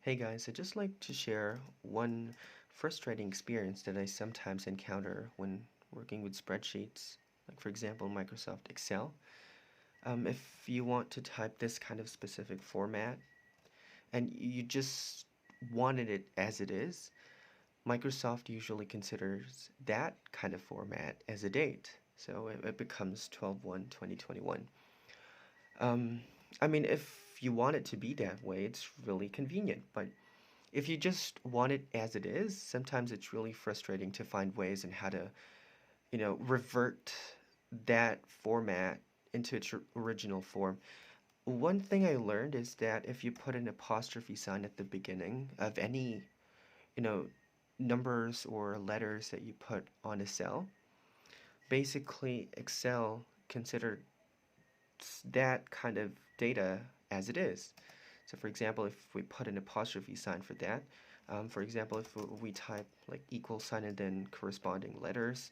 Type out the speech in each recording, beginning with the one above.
Hey guys, I'd just like to share one frustrating experience that I sometimes encounter when working with spreadsheets, like for example, Microsoft Excel. If you want to type this kind of specific format and you just wanted it as it is, Microsoft usually considers that kind of format as a date. So it becomes 12/1/2021. Um, I mean, if you want it to be that way, it's really convenient, but if you just want it as it is, sometimes it's really frustrating to find ways and how to, revert that format into its original form. One thing I learned is that if you put an apostrophe sign at the beginning of any, you know, numbers or letters that you put on a cell, basically Excel considers that kind of data as it is. So for example, if we put an apostrophe sign for that, for example, if we type like equal sign and then corresponding letters,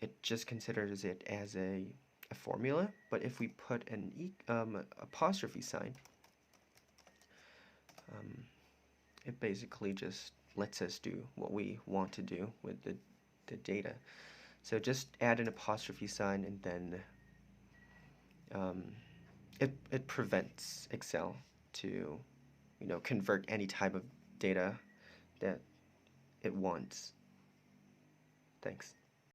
it just considers it as a formula. But if we put an apostrophe sign, um, it basically just lets us do what we want to do with the data. So just add an apostrophe sign and then um, it prevents Excel to convert any type of data that it wants. Thanks.